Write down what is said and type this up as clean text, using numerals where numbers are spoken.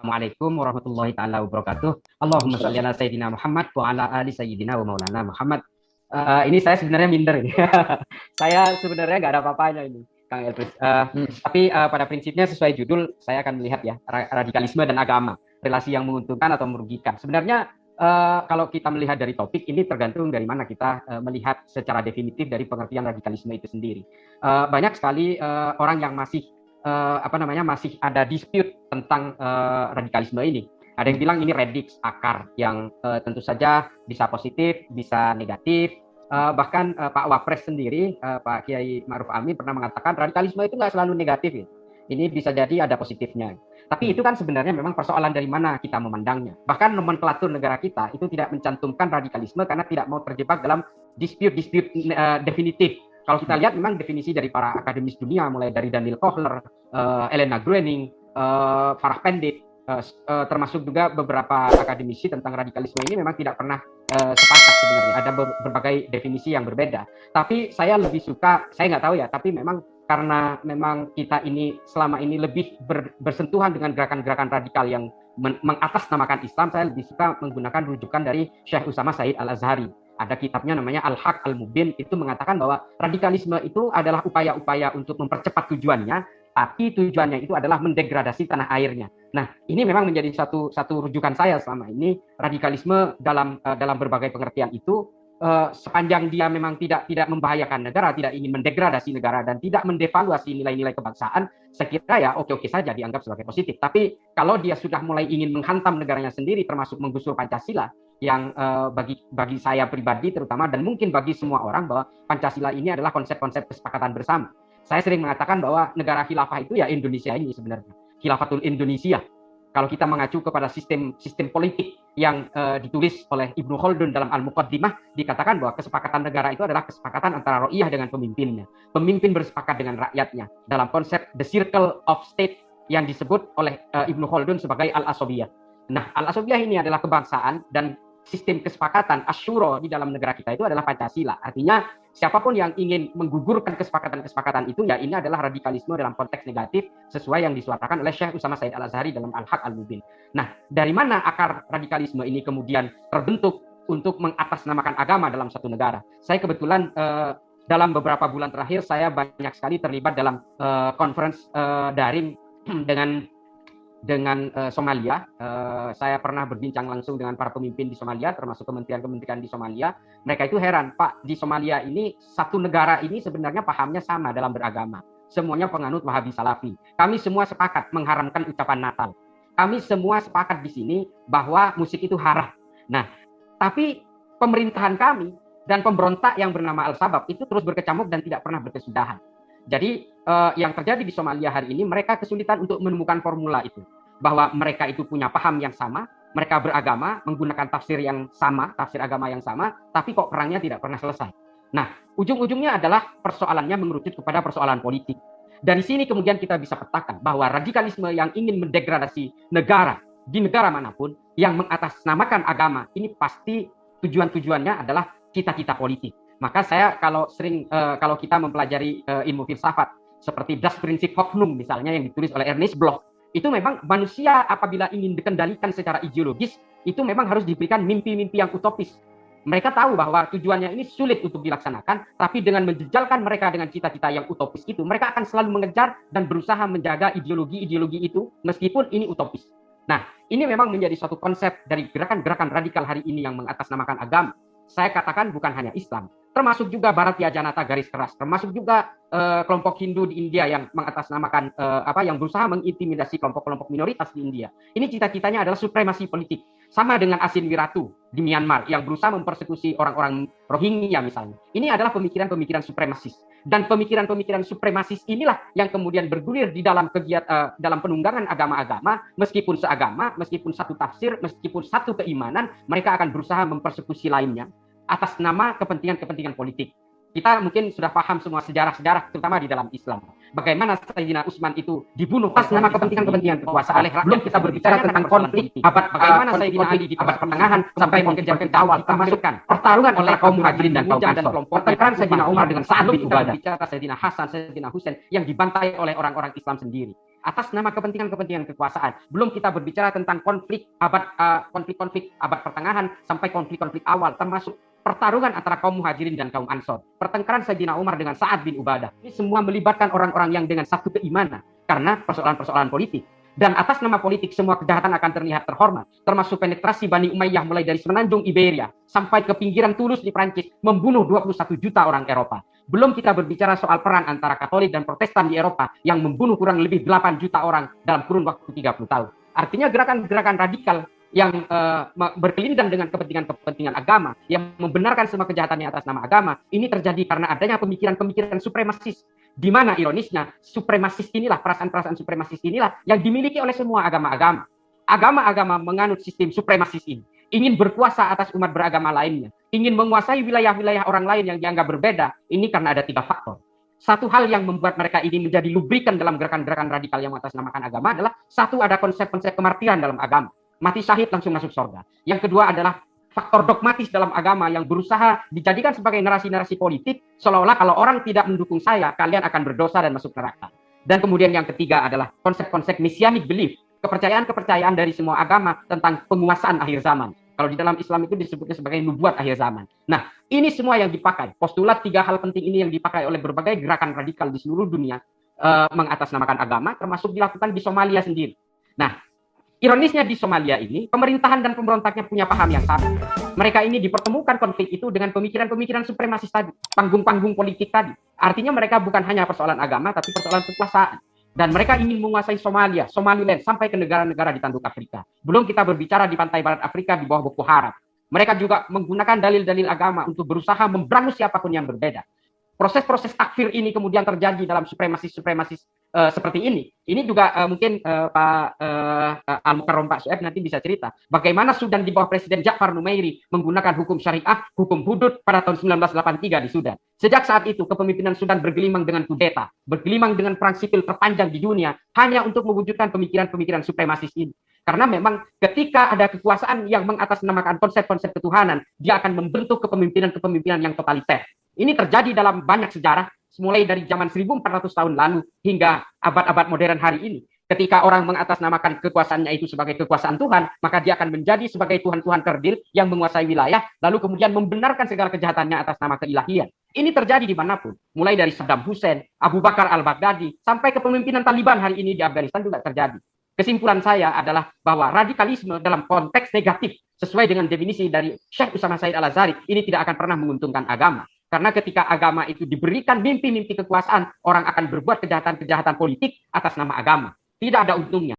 Assalamualaikum warahmatullahi taala wabarakatuh. Allahumma shalli ala sayyidina Muhammad wa ala ali sayyidina wa maulana Muhammad. Ini saya sebenarnya minder ini. Saya sebenarnya nggak ada apa-apanya ini, Kang Elbris. Tapi pada prinsipnya sesuai judul, saya akan melihat ya radikalisme dan agama, relasi yang menguntungkan atau merugikan. Sebenarnya kalau kita melihat dari topik ini tergantung dari mana kita melihat secara definitif dari pengertian radikalisme itu sendiri. Banyak sekali orang yang masih masih ada dispute tentang radikalisme ini. Ada yang bilang ini radix, akar, yang tentu saja bisa positif, bisa negatif. Bahkan Pak Wapres sendiri, Pak Kiai Ma'ruf Amin pernah mengatakan radikalisme itu nggak selalu negatif. Ya. Ini bisa jadi ada positifnya. Tapi itu kan sebenarnya memang persoalan dari mana kita memandangnya. Bahkan nomenklatur negara kita itu tidak mencantumkan radikalisme karena tidak mau terjebak dalam dispute definitif. Kalau kita lihat memang definisi dari para akademis dunia, mulai dari Daniel Kohler, Elena Gruening, Farah Pendit, termasuk juga beberapa akademisi tentang radikalisme ini memang tidak pernah sepakat sebenarnya. Ada berbagai definisi yang berbeda. Tapi saya lebih suka, saya nggak tahu ya, tapi memang karena memang kita ini selama ini lebih bersentuhan dengan gerakan-gerakan radikal yang mengatasnamakan Islam, saya lebih suka menggunakan rujukan dari Syekh Usama Said Al-Azhari. Ada kitabnya namanya Al-Haq Al-Mubin, itu mengatakan bahwa radikalisme itu adalah upaya-upaya untuk mempercepat tujuannya, tapi tujuannya itu adalah mendegradasi tanah airnya. Nah, ini memang menjadi satu rujukan saya selama ini. Radikalisme dalam berbagai pengertian itu sepanjang dia memang tidak membahayakan negara, tidak ingin mendegradasi negara dan tidak mendevaluasi nilai-nilai kebangsaan, saya kira ya oke-oke saja dianggap sebagai positif. Tapi kalau dia sudah mulai ingin menghantam negaranya sendiri, termasuk menggusur Pancasila, yang bagi saya pribadi terutama dan mungkin bagi semua orang bahwa Pancasila ini adalah konsep-konsep kesepakatan bersama. Saya sering mengatakan bahwa negara khilafah itu ya Indonesia ini sebenarnya, Khilafatul Indonesia. Kalau kita mengacu kepada sistem politik yang ditulis oleh Ibnu Khaldun dalam Al-Muqaddimah, dikatakan bahwa kesepakatan negara itu adalah kesepakatan antara ro'iyah dengan pemimpinnya. Pemimpin bersepakat dengan rakyatnya dalam konsep the circle of state yang disebut oleh Ibnu Khaldun sebagai al-asobiyah. Nah, al-asobiyah ini adalah kebangsaan dan sistem kesepakatan asyuro di dalam negara kita itu adalah Pancasila. Artinya siapapun yang ingin menggugurkan kesepakatan-kesepakatan itu ya ini adalah radikalisme dalam konteks negatif sesuai yang disuarakan oleh Syekh Usama Said Al-Azhari dalam Al-Haq Al-Mubin. Nah, dari mana akar radikalisme ini kemudian terbentuk untuk mengatasnamakan agama dalam satu negara? Saya kebetulan dalam beberapa bulan terakhir saya banyak sekali terlibat dalam conference daring dengan Somalia. Saya pernah berbincang langsung dengan para pemimpin di Somalia, termasuk kementerian-kementerian di Somalia. Mereka itu heran, Pak, di Somalia ini satu negara ini sebenarnya pahamnya sama dalam beragama. Semuanya penganut Wahabi Salafi. Kami semua sepakat mengharamkan ucapan Natal. Kami semua sepakat di sini bahwa musik itu haram. Nah, tapi pemerintahan kami dan pemberontak yang bernama Al-Sabab itu terus berkecamuk dan tidak pernah berkesudahan. Jadi yang terjadi di Somalia hari ini, mereka kesulitan untuk menemukan formula itu. Bahwa mereka itu punya paham yang sama, mereka beragama, menggunakan tafsir yang sama, tafsir agama yang sama, tapi kok perangnya tidak pernah selesai. Nah, ujung-ujungnya adalah persoalannya mengerucut kepada persoalan politik. Dari sini kemudian kita bisa petakan bahwa radikalisme yang ingin mendegradasi negara, di negara manapun, yang mengatasnamakan agama, ini pasti tujuannya adalah cita-cita politik. Maka saya kalau kita mempelajari ilmu filsafat seperti Das Prinzip Hoffnung misalnya yang ditulis oleh Ernest Bloch, itu memang manusia apabila ingin dikendalikan secara ideologis itu memang harus diberikan mimpi-mimpi yang utopis. Mereka tahu bahwa tujuannya ini sulit untuk dilaksanakan, tapi dengan menjejalkan mereka dengan cita-cita yang utopis itu, mereka akan selalu mengejar dan berusaha menjaga ideologi-ideologi itu meskipun ini utopis. Nah, ini memang menjadi suatu konsep dari gerakan-gerakan radikal hari ini yang mengatasnamakan agama. Saya katakan bukan hanya Islam, termasuk juga Bharatiya Janata garis keras, termasuk juga kelompok Hindu di India yang mengatasnamakan yang berusaha mengintimidasi kelompok-kelompok minoritas di India. Ini cita-citanya adalah supremasi politik. Sama dengan Asin Wiratu di Myanmar yang berusaha mempersekusi orang-orang Rohingya misalnya. Ini adalah pemikiran-pemikiran supremasis. Dan pemikiran-pemikiran supremasis inilah yang kemudian bergulir di dalam dalam penunggangan agama-agama, meskipun seagama, meskipun satu tafsir, meskipun satu keimanan, mereka akan berusaha mempersekusi lainnya atas nama kepentingan-kepentingan politik. Kita mungkin sudah paham semua sejarah-sejarah, terutama di dalam Islam. Bagaimana Sayyidina Utsman itu dibunuh atas nama kepentingan-kepentingan kekuasaan oleh rakyat. Kita berbicara tentang konflik abad bagaimana Sayyidina Ali di abad pertengahan sampai mengejar ke awal. Kita masukkan pertarungan oleh kaum Muhajirin dan kaum Ansor. Pertempuran Sayyidina Umar dengan Sa'ad bin Ubadah. Bicara Sayyidina Hasan, Sayyidina Husain yang dibantai oleh orang-orang Islam sendiri. atas nama kepentingan-kepentingan kekuasaan. Belum kita berbicara tentang konflik-konflik abad pertengahan sampai konflik-konflik awal, termasuk pertarungan antara kaum Muhajirin dan kaum Ansor, pertengkaran Sayyidina Umar dengan Sa'ad bin Ubadah. Ini semua melibatkan orang-orang yang dengan satu keimanan karena persoalan-persoalan politik. Dan atas nama politik semua kejahatan akan terlihat terhormat, termasuk penetrasi Bani Umayyah mulai dari semenanjung Iberia sampai ke pinggiran Toulouse di Prancis, membunuh 21 juta orang Eropa. Belum kita berbicara soal peran antara Katolik dan Protestan di Eropa yang membunuh kurang lebih 8 juta orang dalam kurun waktu 30 tahun. Artinya gerakan-gerakan radikal yang berkelindan dengan kepentingan-kepentingan agama, yang membenarkan semua kejahatannya atas nama agama, ini terjadi karena adanya pemikiran-pemikiran supremasis. Di mana ironisnya, supremasis inilah, perasaan-perasaan supremasis inilah yang dimiliki oleh semua agama-agama. Agama-agama menganut sistem supremasis ini. Ingin berkuasa atas umat beragama lainnya. Ingin menguasai wilayah-wilayah orang lain yang dianggap berbeda. Ini karena ada 3 faktor. Satu hal yang membuat mereka ini menjadi lubrikan dalam gerakan-gerakan radikal yang mengatasnamakan agama adalah, satu, ada konsep-konsep kematian dalam agama. Mati syahid langsung masuk surga. Yang kedua adalah faktor dogmatis dalam agama yang berusaha dijadikan sebagai narasi-narasi politik, seolah-olah kalau orang tidak mendukung saya, kalian akan berdosa dan masuk neraka. Dan kemudian yang ketiga adalah konsep-konsep messianic belief, kepercayaan-kepercayaan dari semua agama tentang penguasaan akhir zaman. Kalau di dalam Islam itu disebutnya sebagai nubuat akhir zaman. Nah, ini semua yang dipakai. Postulat 3 hal penting ini yang dipakai oleh berbagai gerakan radikal di seluruh dunia mengatasnamakan agama, termasuk dilakukan di Somalia sendiri. Nah, ironisnya di Somalia ini, pemerintahan dan pemberontaknya punya paham yang sama. Mereka ini dipertemukan konflik itu dengan pemikiran-pemikiran supremasis tadi, panggung-panggung politik tadi. Artinya mereka bukan hanya persoalan agama, tapi persoalan kekuasaan. Dan mereka ingin menguasai Somalia, Somaliland, sampai ke negara-negara di tanduk Afrika. Belum kita berbicara di pantai barat Afrika di bawah Boko Haram. Mereka juga menggunakan dalil-dalil agama untuk berusaha memberangus siapapun yang berbeda. Proses-proses takfir ini kemudian terjadi dalam supremasis-supremasis seperti ini. Ini juga mungkin Pak Al-Mukarram Pak Sueb nanti bisa cerita bagaimana Sudan di bawah Presiden Ja'far Numairi menggunakan hukum syariah, hukum hudud pada tahun 1983 di Sudan. Sejak saat itu kepemimpinan Sudan bergelimang dengan kudeta, bergelimang dengan perang sipil terpanjang di dunia hanya untuk mewujudkan pemikiran-pemikiran supremasis ini. Karena memang ketika ada kekuasaan yang mengatasnamakan konsep-konsep ketuhanan, dia akan membentuk kepemimpinan-kepemimpinan yang totaliter. Ini terjadi dalam banyak sejarah, mulai dari zaman 1400 tahun lalu hingga abad-abad modern hari ini. Ketika orang mengatasnamakan kekuasaannya itu sebagai kekuasaan Tuhan, maka dia akan menjadi sebagai Tuhan-Tuhan kerdil yang menguasai wilayah, lalu kemudian membenarkan segala kejahatannya atas nama keilahian. Ini terjadi dimanapun, mulai dari Saddam Hussein, Abu Bakar al-Baghdadi, sampai kepemimpinan Taliban hari ini di Afghanistan juga terjadi. Kesimpulan saya adalah bahwa radikalisme dalam konteks negatif, sesuai dengan definisi dari Syekh Utsama Said Al-Azhari, ini tidak akan pernah menguntungkan agama. Karena ketika agama itu diberikan mimpi-mimpi kekuasaan, orang akan berbuat kejahatan-kejahatan politik atas nama agama. Tidak ada untungnya.